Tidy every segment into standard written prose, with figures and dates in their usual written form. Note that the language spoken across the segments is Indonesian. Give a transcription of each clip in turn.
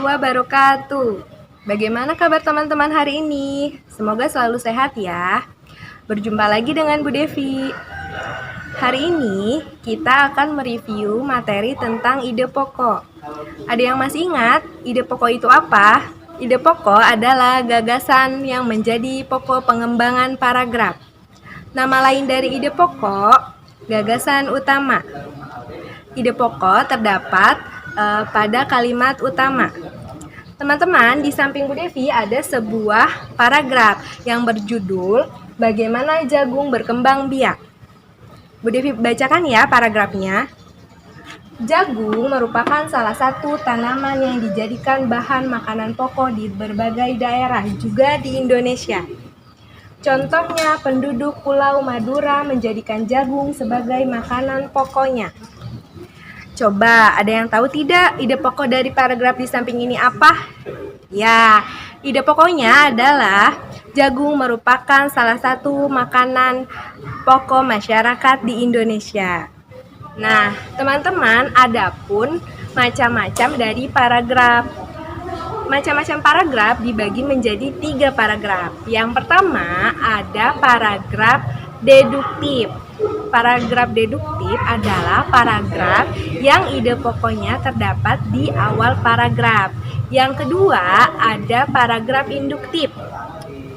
wabarakatuh. Bagaimana kabar teman-teman hari ini? Semoga selalu sehat ya. Berjumpa lagi dengan Bu Devi. Hari ini kita akan mereview materi tentang ide pokok. Ada yang masih ingat ide pokok itu apa? Ide pokok adalah gagasan yang menjadi pokok pengembangan paragraf. Nama lain dari ide pokok, gagasan utama. Ide pokok terdapat pada kalimat utama. Teman-teman, di samping Bu Devi ada sebuah paragraf yang berjudul Bagaimana Jagung Berkembang Biak. Bu Devi bacakan ya paragrafnya. Jagung merupakan salah satu tanaman yang dijadikan bahan makanan pokok di berbagai daerah, juga di Indonesia. Contohnya, penduduk Pulau Madura menjadikan jagung sebagai makanan pokoknya. Coba, ada yang tahu tidak ide pokok dari paragraf di samping ini apa? Ya, ide pokoknya adalah jagung merupakan salah satu makanan pokok masyarakat di Indonesia. Nah, teman-teman, ada pun macam-macam dari paragraf. Macam-macam paragraf dibagi menjadi 3 paragraf. Yang pertama ada paragraf deduktif. Paragraf deduktif adalah paragraf yang ide pokoknya terdapat di awal paragraf. Yang kedua ada paragraf induktif.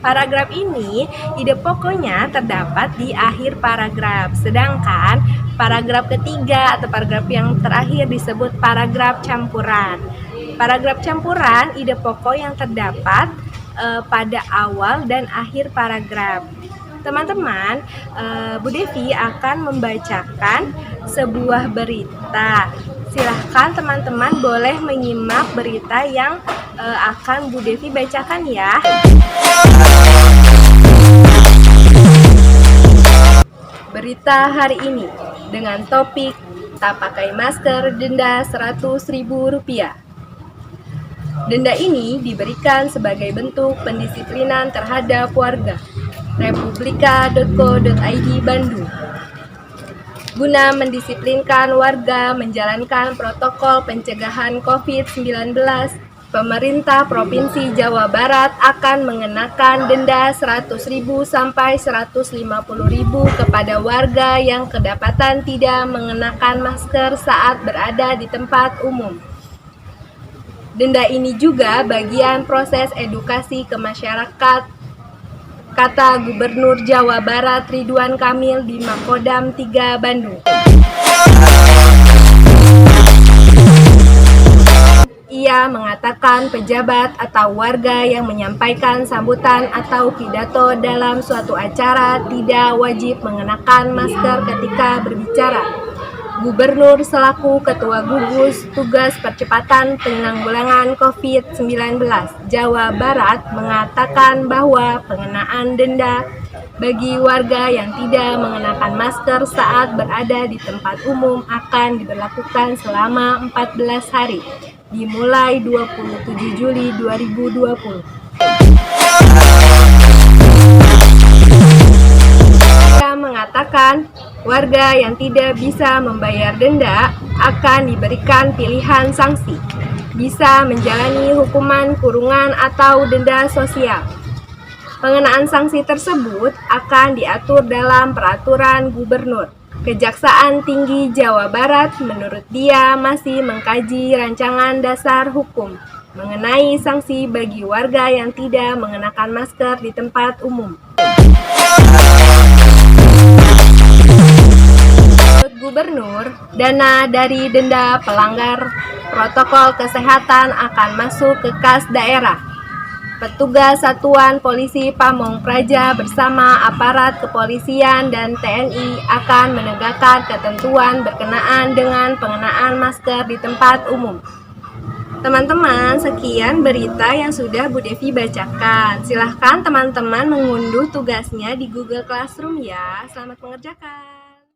Paragraf ini ide pokoknya terdapat di akhir paragraf. Sedangkan paragraf ketiga atau paragraf yang terakhir disebut paragraf campuran. Paragraf campuran ide pokok yang terdapat pada awal dan akhir paragraf. Teman-teman, Bu Devi akan membacakan sebuah berita. Silahkan teman-teman boleh menyimak berita yang akan Bu Devi bacakan ya. Berita hari ini dengan topik tak pakai masker denda Rp100.000. Denda ini diberikan sebagai bentuk pendisiplinan terhadap warga. Republika.co.id Bandung. Guna mendisiplinkan warga menjalankan protokol pencegahan COVID-19, pemerintah Provinsi Jawa Barat akan mengenakan denda Rp100.000 sampai Rp150.000 kepada warga yang kedapatan tidak mengenakan masker saat berada di tempat umum. Denda ini juga bagian proses edukasi ke masyarakat, kata Gubernur Jawa Barat Ridwan Kamil di Makodam 3 Bandung. Ia mengatakan pejabat atau warga yang menyampaikan sambutan atau pidato dalam suatu acara tidak wajib mengenakan masker ketika berbicara. Gubernur selaku Ketua Gugus Tugas Percepatan Penanggulangan COVID-19 Jawa Barat mengatakan bahwa pengenaan denda bagi warga yang tidak mengenakan masker saat berada di tempat umum akan diberlakukan selama 14 hari, dimulai 27 Juli 2020. Ia mengatakan warga yang tidak bisa membayar denda akan diberikan pilihan sanksi, bisa menjalani hukuman kurungan atau denda sosial. Pengenaan sanksi tersebut akan diatur dalam peraturan gubernur. Kejaksaan Tinggi Jawa Barat menurut dia masih mengkaji rancangan dasar hukum mengenai sanksi bagi warga yang tidak mengenakan masker di tempat umum. Gubernur, dana dari denda pelanggar protokol kesehatan akan masuk ke kas daerah. Petugas Satuan Polisi Pamong Praja bersama aparat kepolisian dan TNI akan menegakkan ketentuan berkenaan dengan pengenaan masker di tempat umum. Teman-teman, sekian berita yang sudah Bu Devi bacakan. Silahkan teman-teman mengunduh tugasnya di Google Classroom ya. Selamat mengerjakan.